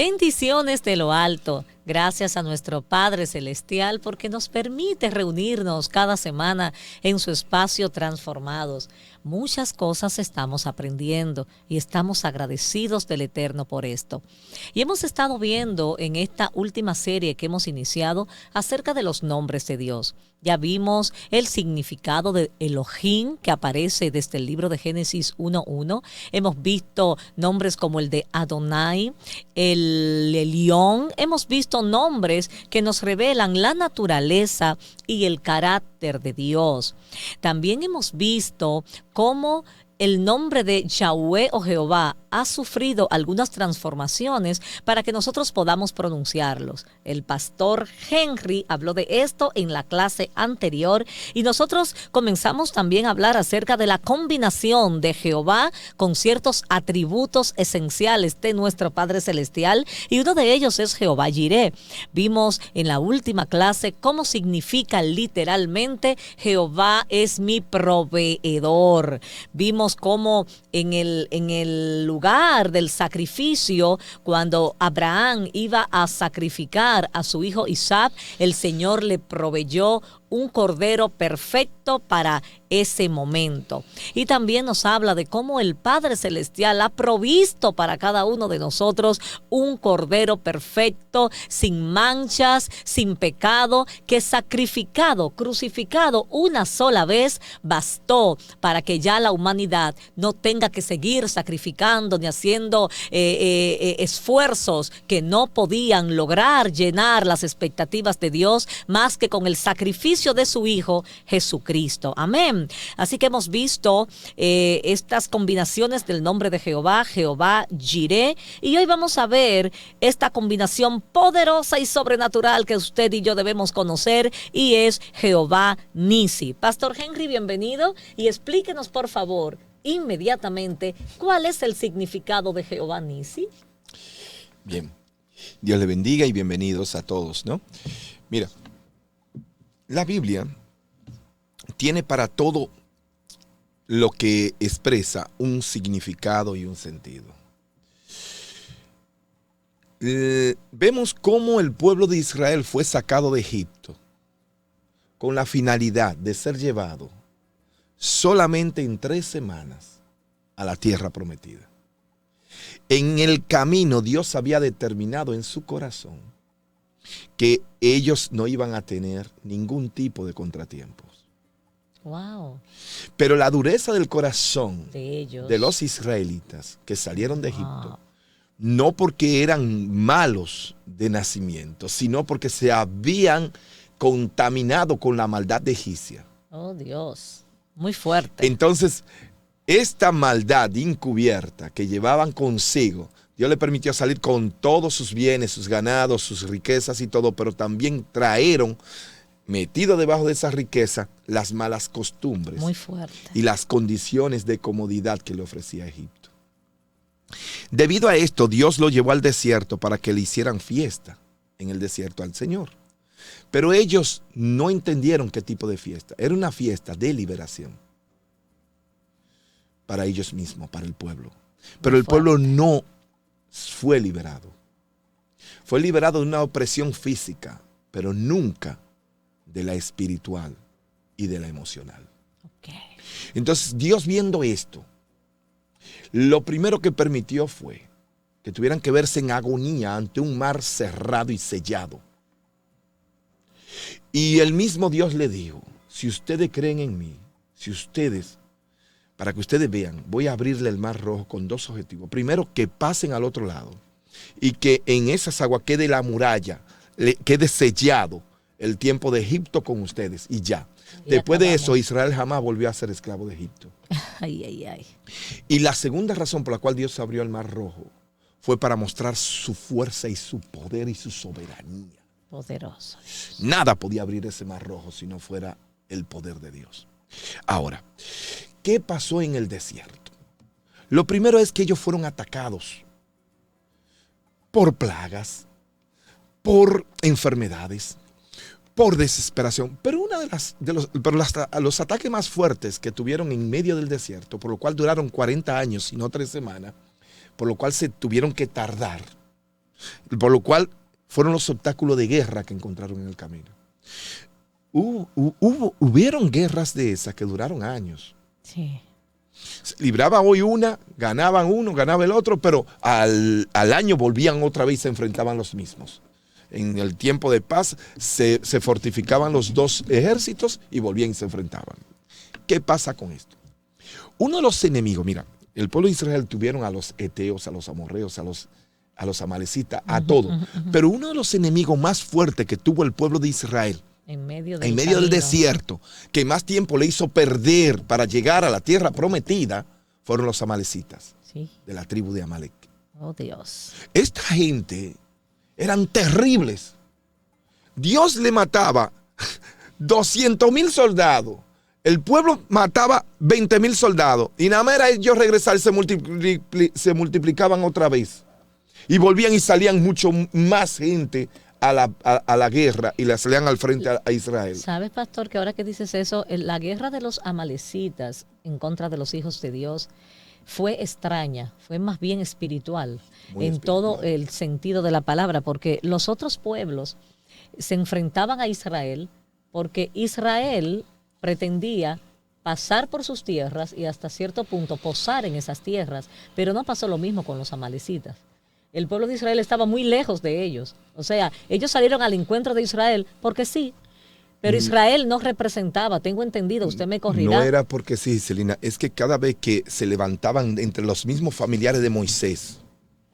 Bendiciones de lo alto. Gracias a nuestro Padre Celestial porque nos permite reunirnos cada semana en su espacio Transformados. Muchas cosas estamos aprendiendo y estamos agradecidos del Eterno por esto. Y hemos estado viendo en esta última serie que hemos iniciado acerca de los nombres de Dios. Ya vimos el significado de Elohim que aparece desde el libro de Génesis 1:1. Hemos visto nombres como el de Adonai, el Elión. Hemos visto nombres que nos revelan la naturaleza y el carácter de Dios. También hemos visto cómo el nombre de Yahweh o Jehová ha sufrido algunas transformaciones para que nosotros podamos pronunciarlos. El pastor Henry habló de esto en la clase anterior y nosotros comenzamos también a hablar acerca de la combinación de Jehová con ciertos atributos esenciales de nuestro Padre Celestial y uno de ellos es Jehová Jireh. Vimos en la última clase cómo significa literalmente Jehová es mi proveedor. Vimos cómo en el lugar del sacrificio, cuando Abraham iba a sacrificar a su hijo Isaac, el Señor le proveyó un cordero perfecto para ese momento. Y también nos habla de cómo el Padre Celestial ha provisto para cada uno de nosotros un cordero perfecto, sin manchas, sin pecado, que sacrificado, crucificado una sola vez, bastó para que ya la humanidad no tenga que seguir sacrificando ni haciendo esfuerzos que no podían lograr llenar las expectativas de Dios más que con el sacrificio de su Hijo Jesucristo. Amén. Así que hemos visto estas combinaciones del nombre de Jehová, Jehová Jireh, y hoy vamos a ver esta combinación poderosa y sobrenatural que usted y yo debemos conocer y es Jehová Nisi. Pastor Henry, bienvenido y explíquenos por favor inmediatamente cuál es el significado de Jehová Nisi. Bien, Dios le bendiga y bienvenidos a todos, ¿no? Mira, la Biblia tiene para todo lo que expresa un significado y un sentido. Vemos cómo el pueblo de Israel fue sacado de Egipto con la finalidad de ser llevado solamente en 3 semanas a la tierra prometida. En el camino Dios había determinado en su corazón que ellos no iban a tener ningún tipo de contratiempos. Wow. Pero la dureza del corazón de ellos, de los israelitas que salieron de Egipto, no porque eran malos de nacimiento, sino porque se habían contaminado con la maldad de egipcia. Oh Dios, muy fuerte. Entonces, esta maldad encubierta que llevaban consigo, Dios le permitió salir con todos sus bienes, sus ganados, sus riquezas y todo, pero también trajeron, metido debajo de esa riqueza, las malas costumbres. Muy fuerte. Y las condiciones de comodidad que le ofrecía Egipto. Debido a esto, Dios lo llevó al desierto para que le hicieran fiesta en el desierto al Señor. Pero ellos no entendieron qué tipo de fiesta. Era una fiesta de liberación para ellos mismos, para el pueblo. Pero el pueblo no fue liberado. Fue liberado de una opresión física, pero nunca de la espiritual y de la emocional. Okay. Entonces, Dios viendo esto, lo primero que permitió fue que tuvieran que verse en agonía ante un mar cerrado y sellado. Y el mismo Dios le dijo, si ustedes creen en mí, si ustedes, para que ustedes vean, voy a abrirle el mar rojo con 2 objetivos. Primero, que pasen al otro lado y que en esas aguas quede la muralla, quede sellado el tiempo de Egipto con ustedes y ya. Después de eso, Israel jamás volvió a ser esclavo de Egipto. Ay, ay, ay. Y la segunda razón por la cual Dios abrió el mar rojo fue para mostrar su fuerza y su poder y su soberanía. Poderoso. Nada podía abrir ese mar rojo si no fuera el poder de Dios. Ahora, ¿qué pasó en el desierto? Lo primero es que ellos fueron atacados por plagas, por enfermedades, por desesperación. Pero los ataques más fuertes que tuvieron en medio del desierto, por lo cual duraron 40 años y no 3 semanas, por lo cual se tuvieron que tardar, Por lo cual fueron los obstáculos de guerra que encontraron en el camino. Hubieron guerras de esas que duraron años. Sí. Libraba hoy una, ganaban uno, ganaba el otro, pero al año volvían otra vez y se enfrentaban los mismos. En el tiempo de paz se fortificaban los dos ejércitos y volvían y se enfrentaban. ¿Qué pasa con esto? Uno de los enemigos, mira, el pueblo de Israel tuvieron a los eteos, a los amorreos, a los amalecitas, a todos. Pero uno de los enemigos más fuertes que tuvo el pueblo de Israel en medio del desierto, que más tiempo le hizo perder para llegar a la tierra prometida, fueron los amalecitas, sí, de la tribu de Amalek. Oh, Dios. Esta gente eran terribles. Dios le mataba 200,000 soldados. El pueblo mataba 20,000 soldados. Y nada más era ellos regresar, se multiplicaban otra vez. Y volvían y salían mucho más gente a la guerra y la salían al frente a Israel. ¿Sabes, pastor, que ahora que dices eso, la guerra de los amalecitas en contra de los hijos de Dios fue extraña, fue más bien espiritual, todo el sentido de la palabra, porque los otros pueblos se enfrentaban a Israel porque Israel pretendía pasar por sus tierras y hasta cierto punto posar en esas tierras, pero no pasó lo mismo con los amalecitas. El pueblo de Israel estaba muy lejos de ellos. O sea, ellos salieron al encuentro de Israel porque sí, pero Israel no representaba, tengo entendido, usted me corrirá. No era porque sí, Celina, es que cada vez que se levantaban entre los mismos familiares de Moisés,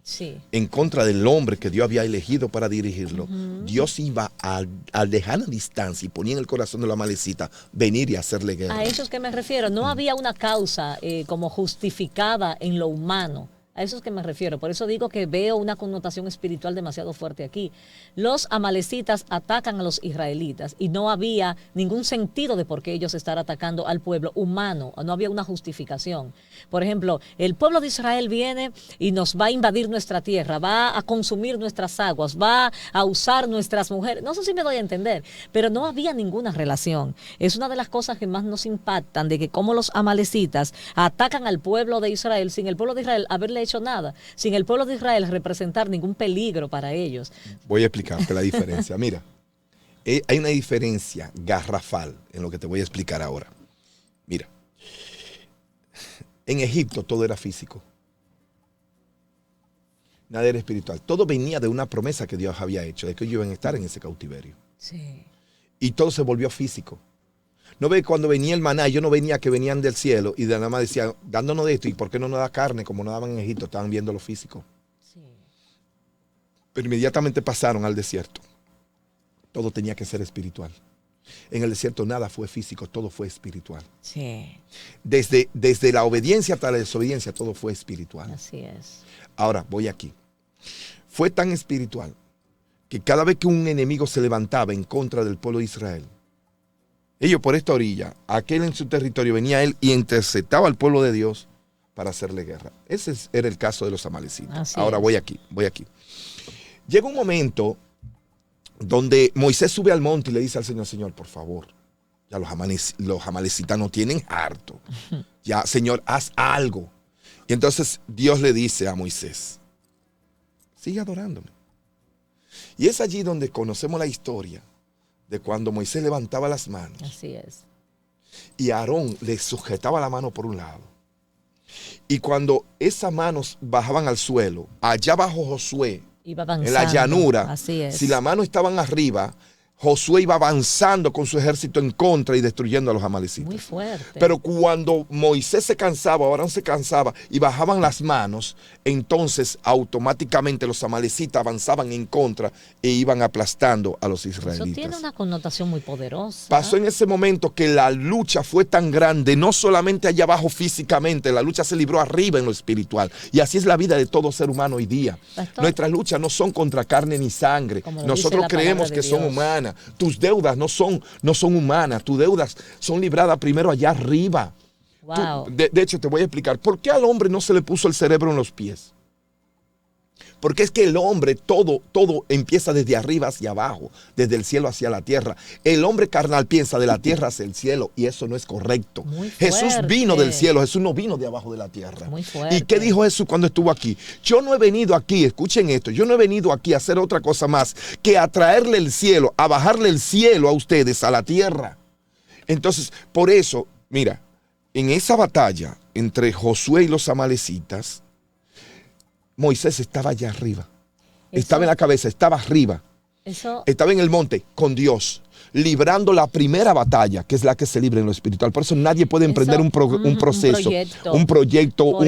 sí, en contra del hombre que Dios había elegido para dirigirlo, Dios iba a dejar a distancia y ponía en el corazón de la amalecita venir y hacerle guerra. A eso es que me refiero. No había una causa como justificada en lo humano. A eso es que me refiero. Por eso digo que veo una connotación espiritual demasiado fuerte aquí. Los amalecitas atacan a los israelitas y no había ningún sentido de por qué ellos estar atacando al pueblo humano. No había una justificación. Por ejemplo, el pueblo de Israel viene y nos va a invadir nuestra tierra, va a consumir nuestras aguas, va a usar nuestras mujeres. No sé si me doy a entender, pero no había ninguna relación. Es una de las cosas que más nos impactan, de que cómo los amalecitas atacan al pueblo de Israel sin el pueblo de Israel haberle hecho nada, sin el pueblo de Israel representar ningún peligro para ellos. Voy a explicarte la diferencia. Mira, hay una diferencia garrafal en lo que te voy a explicar ahora. Mira, en Egipto todo era físico. Nada era espiritual. Todo venía de una promesa que Dios había hecho, de que ellos iban a estar en ese cautiverio. Sí. Y todo se volvió físico. No ve cuando venía el maná, yo no venía que venían del cielo y de nada más decían, dándonos de esto, ¿y por qué no nos da carne como nos daban en Egipto? Estaban viendo lo físico. Sí. Pero inmediatamente pasaron al desierto. Todo tenía que ser espiritual. En el desierto nada fue físico, todo fue espiritual. Sí. Desde la obediencia hasta la desobediencia, todo fue espiritual. Así es. Ahora, voy aquí. Fue tan espiritual que cada vez que un enemigo se levantaba en contra del pueblo de Israel, ellos por esta orilla, aquel en su territorio, venía él y interceptaba al pueblo de Dios para hacerle guerra. Ese era el caso de los amalecitas. Ahora voy aquí. Llega un momento donde Moisés sube al monte y le dice al Señor, Señor, por favor, ya los amalecitas no tienen harto. Ya, Señor, haz algo. Y entonces Dios le dice a Moisés, sigue adorándome. Y es allí donde conocemos la historia de cuando Moisés levantaba las manos. Así es. Y Aarón le sujetaba la mano por un lado. Y cuando esas manos bajaban al suelo, allá bajo Josué, iba avanzando, en la llanura, así es. Si las manos estaban arriba, Josué iba avanzando con su ejército en contra y destruyendo a los amalecitas. Muy fuerte. Pero cuando Moisés se cansaba, Aarón se cansaba y bajaban las manos, entonces automáticamente los amalecitas avanzaban en contra e iban aplastando a los israelitas. Eso tiene una connotación muy poderosa. Pasó en ese momento que la lucha fue tan grande, no solamente allá abajo físicamente, la lucha se libró arriba en lo espiritual. Y así es la vida de todo ser humano hoy día. Pastor, nuestras luchas no son contra carne ni sangre. Nosotros creemos que son humanas. Tus deudas no son humanas. Tus deudas son libradas primero allá arriba. Wow. De hecho, te voy a explicar. ¿Por qué al hombre no se le puso el cerebro en los pies? Porque es que el hombre, todo empieza desde arriba hacia abajo, desde el cielo hacia la tierra. El hombre carnal piensa de la tierra hacia el cielo y eso no es correcto. Jesús vino del cielo, Jesús no vino de abajo de la tierra. Muy fuerte. ¿Y qué dijo Jesús cuando estuvo aquí? Yo no he venido aquí, escuchen esto, yo no he venido aquí a hacer otra cosa más que a traerle el cielo, a bajarle el cielo a ustedes, a la tierra. Entonces, por eso, mira, en esa batalla entre Josué y los amalecitas, Moisés estaba allá arriba. Estaba en la cabeza, estaba arriba. Estaba en el monte con Dios, librando la primera batalla, que es la que se libra en lo espiritual. Por eso nadie puede emprender un proceso, un proyecto,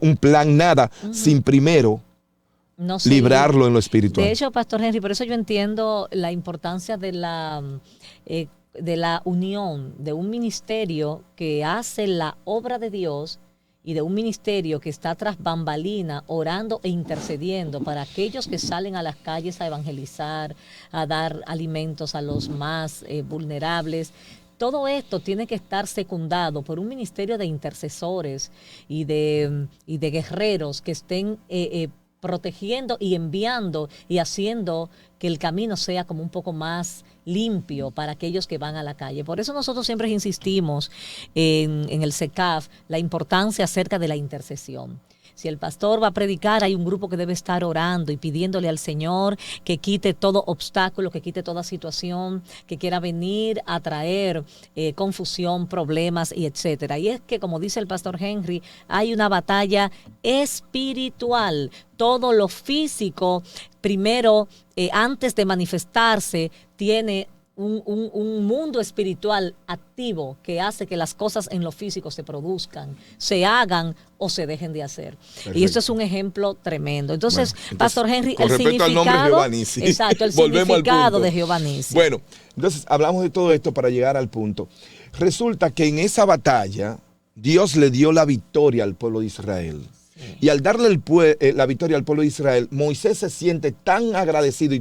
un plan, nada, sin primero librarlo en lo espiritual. De hecho, Pastor Henry, por eso yo entiendo la importancia de la unión de un ministerio que hace la obra de Dios y de un ministerio que está tras bambalina orando e intercediendo para aquellos que salen a las calles a evangelizar, a dar alimentos a los más vulnerables. Todo esto tiene que estar secundado por un ministerio de intercesores y de guerreros que estén protegiendo y enviando y haciendo que el camino sea como un poco más limpio para aquellos que van a la calle. Por eso nosotros siempre insistimos en el SECAF la importancia acerca de la intercesión. Si el pastor va a predicar, hay un grupo que debe estar orando y pidiéndole al Señor que quite todo obstáculo, que quite toda situación que quiera venir a traer confusión, problemas y etcétera. Y es que, como dice el pastor Henry, hay una batalla espiritual. Todo lo físico, primero, antes de manifestarse, tiene un mundo espiritual activo que hace que las cosas en lo físico se produzcan, se hagan o se dejen de hacer. Perfecto. Y esto es un ejemplo tremendo. Entonces, Pastor Henry, con respecto al nombre Jehová Nisi. Exacto, el significado de Jehová Nisi. Bueno, entonces hablamos de todo esto para llegar al punto. Resulta que en esa batalla Dios le dio la victoria al pueblo de Israel. Y al darle la victoria al pueblo de Israel, Moisés se siente tan agradecido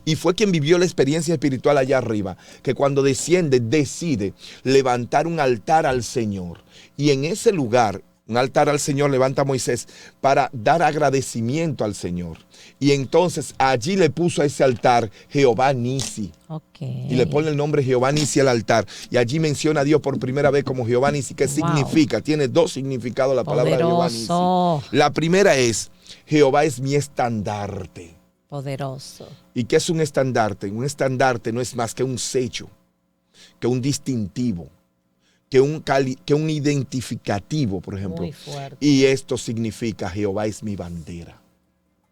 y fue quien vivió la experiencia espiritual allá arriba, que cuando desciende decide levantar un altar al Señor. Y en ese lugar, un altar al Señor levanta Moisés para dar agradecimiento al Señor. Y entonces allí le puso a ese altar Jehová Nisi. Okay. Y le pone el nombre Jehová Nisi al altar. Y allí menciona a Dios por primera vez como Jehová Nisi. ¿Qué significa? Tiene dos significados la palabra Jehová Nisi. La primera es, Jehová es mi estandarte. Poderoso. ¿Y qué es un estandarte? Un estandarte no es más que un sello, que un distintivo, que un identificativo, por ejemplo. Muy fuerte. Y esto significa Jehová es mi bandera.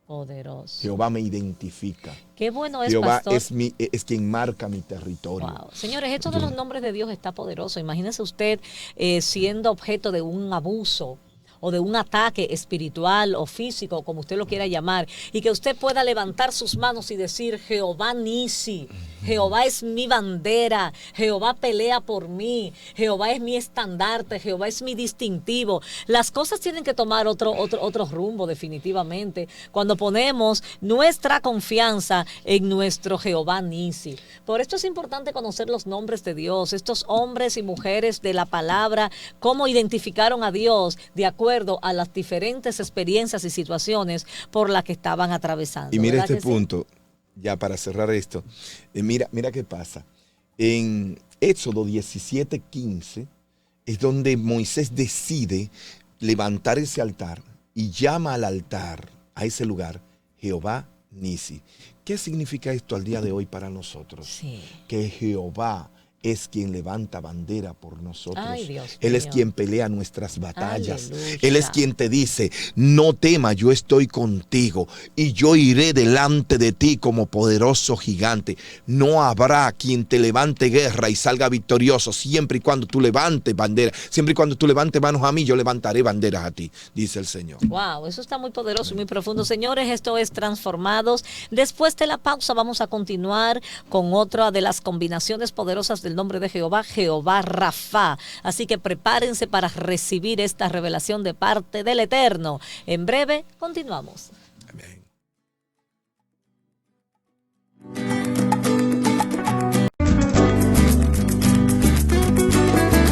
Poderoso. Jehová me identifica. Qué bueno es, Jehová pastor. es quien marca mi territorio. Wow. Señores, esto de los nombres de Dios está poderoso. Imagínese usted siendo objeto de un abuso o de un ataque espiritual o físico, como usted lo quiera llamar, y que usted pueda levantar sus manos y decir, Jehová Nisi, Jehová es mi bandera, Jehová pelea por mí, Jehová es mi estandarte, Jehová es mi distintivo. Las cosas tienen que tomar otro rumbo definitivamente cuando ponemos nuestra confianza en nuestro Jehová Nisi. Por esto es importante conocer los nombres de Dios, estos hombres y mujeres de la palabra, cómo identificaron a Dios de acuerdo a las diferentes experiencias y situaciones por las que estaban atravesando. Y mira este punto, ya para cerrar esto, mira qué pasa. En Éxodo 17:15 es donde Moisés decide levantar ese altar y llama al altar, a ese lugar, Jehová Nisi. ¿Qué significa esto al día de hoy para nosotros? Sí. Que Jehová es quien levanta bandera por nosotros. Ay, Dios Él mío. Es quien pelea nuestras batallas. Aleluya. Él es quien te dice, no temas, yo estoy contigo y yo iré delante de ti como poderoso gigante. No habrá quien te levante guerra y salga victorioso siempre y cuando tú levantes bandera. Siempre y cuando tú levantes manos a mí, yo levantaré banderas a ti, dice el Señor. Wow, eso está muy poderoso y muy profundo. Señores, esto es Transformados. Después de la pausa vamos a continuar con otra de las combinaciones poderosas del nombre de Jehová, Jehová Rafa. Así que prepárense para recibir esta revelación de parte del Eterno. En breve, continuamos.